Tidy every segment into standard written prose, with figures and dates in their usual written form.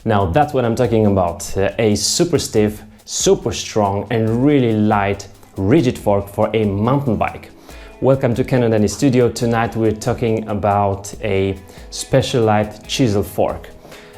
Now that's what I'm talking about, a super stiff, super strong and really light rigid fork for a mountain bike. Welcome to Ken and Danny Studio. Tonight we're talking about a Specialized chisel fork.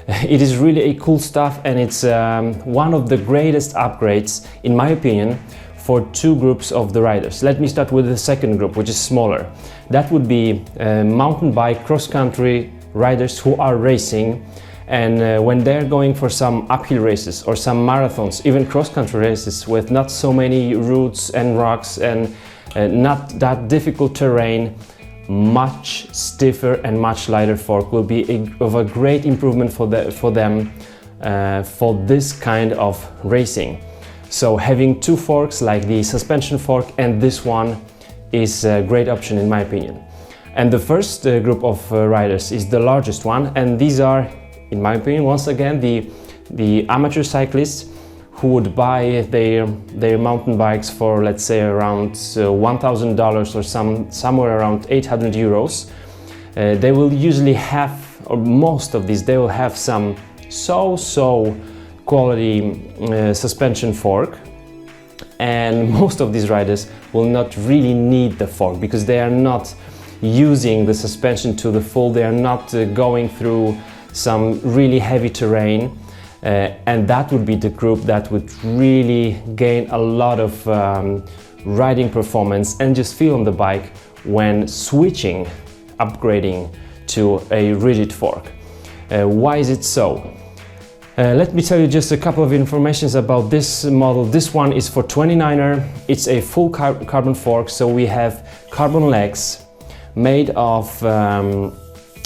It is really a cool stuff, and it's one of the greatest upgrades, in my opinion, for two groups of the riders. Let me start with the second group, which is smaller. That would be mountain bike cross-country riders who are racing, and when they're going for some uphill races or some marathons, even cross-country races with not so many routes and rocks and not that difficult terrain, much stiffer and much lighter fork will be of a great improvement for them for this kind of racing. So having two forks like the suspension fork and this one is a great option in my opinion. And the first group of riders is the largest one, and these are, in my opinion, once again the amateur cyclists who would buy their mountain bikes for, let's say, around $1,000 or somewhere around 800 euros. They will usually have, or most of these, they will have some so quality suspension fork, and most of these riders will not really need the fork because they are not using the suspension to the full. They are not going through some really heavy terrain. And that would be the group that would really gain a lot of riding performance and just feel on the bike when switching, upgrading to a rigid fork. Why is it so? Let me tell you just a couple of informations about this model. This one is for 29er. It's a full carbon fork, so we have carbon legs made of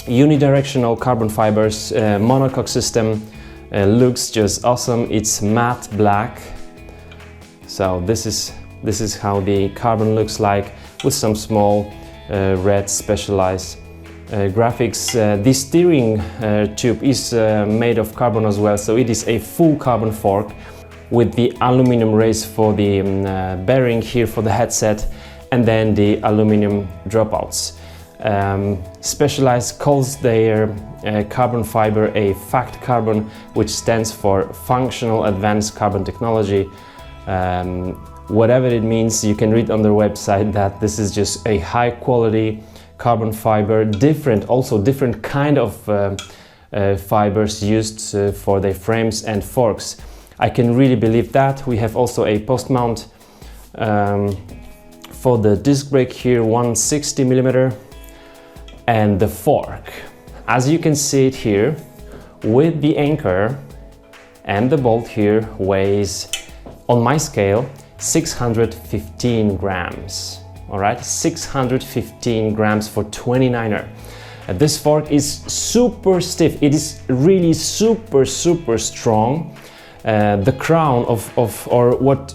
unidirectional carbon fibers, monocoque system. Looks just awesome. It's matte black, so this is how the carbon looks like, with some small red Specialized graphics. The steering tube is made of carbon as well, so it is a full carbon fork with the aluminum rails for the bearing here for the headset, and then the aluminum dropouts. Specialized calls their carbon fiber a FACT carbon, which stands for Functional Advanced Carbon Technology. Whatever it means, you can read on their website that this is just a high quality carbon fiber, also different kind of fibers used for their frames and forks. I can really believe that. We have also a post mount for the disc brake here, 160mm. And the fork, as you can see it here, with the anchor and the bolt here, weighs, on my scale, 615 grams. All right, 615 grams for 29er. This fork is super stiff. It is really super strong. The crown or what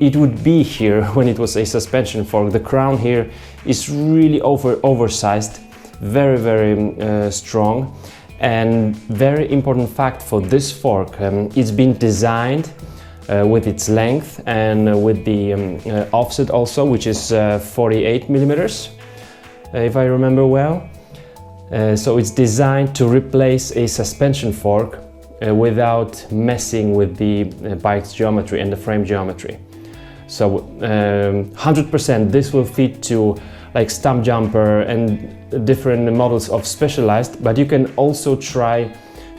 it would be here when it was a suspension fork, the crown here is really oversized. Very strong, and very important fact for this fork, it's been designed with its length and with the offset also, which is 48mm, if I remember well. So it's designed to replace a suspension fork without messing with the bike's geometry and the frame geometry. So 100% this will fit to like stump jumper and different models of Specialized, but you can also try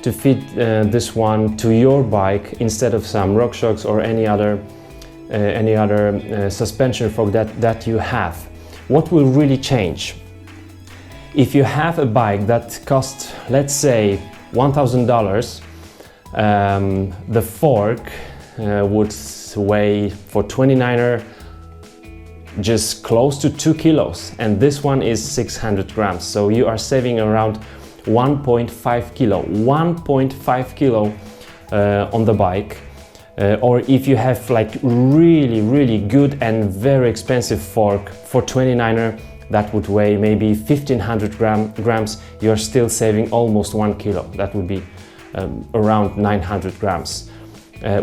to fit this one to your bike instead of some RockShox or any other suspension fork that you have. What will really change? If you have a bike that costs, let's say, $1,000, the fork would weigh for 29er just close to 2 kilos, and this one is 600 grams, so you are saving around 1.5 kilo on the bike. Or if you have like really good and very expensive fork for 29er that would weigh maybe 1500 grams, you're still saving almost 1 kilo. That would be around 900 grams,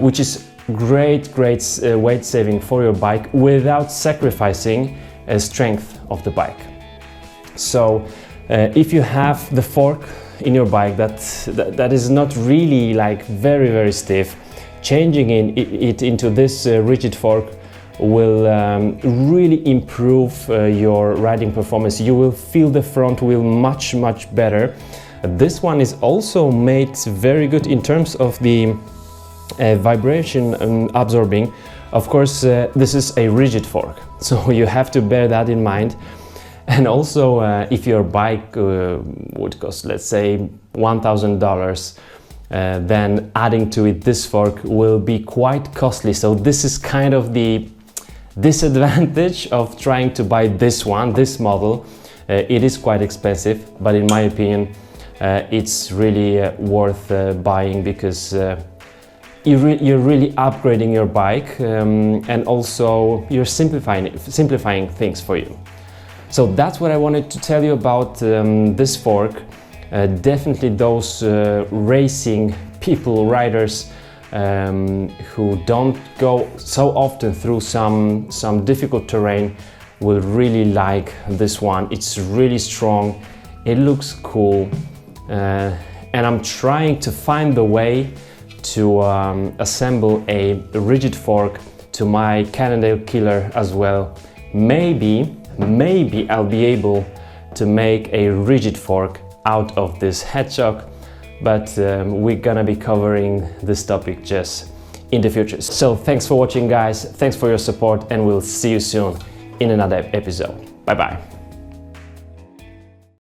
which is great weight saving for your bike without sacrificing strength of the bike. So if you have the fork in your bike that is not really like very stiff, changing it into this rigid fork will really improve your riding performance. You will feel the front wheel much better. This one is also made very good in terms of the vibration absorbing. Of course, this is a rigid fork, so you have to bear that in mind. And also, if your bike would cost, let's say, $1,000, then adding to it this fork will be quite costly. So this is kind of the disadvantage of trying to buy this model. It is quite expensive, but in my opinion, it's really worth buying, because you're really upgrading your bike, and also you're simplifying things for you. So that's what I wanted to tell you about this fork. Definitely those racing people, riders, who don't go so often through some difficult terrain will really like this one. It's really strong, it looks cool, and I'm trying to find the way to assemble a rigid fork to my Cannondale Killer as well. Maybe I'll be able to make a rigid fork out of this Hedgehog, but we're gonna be covering this topic just in the future. So thanks for watching, guys, thanks for your support, and we'll see you soon in another episode. Bye bye.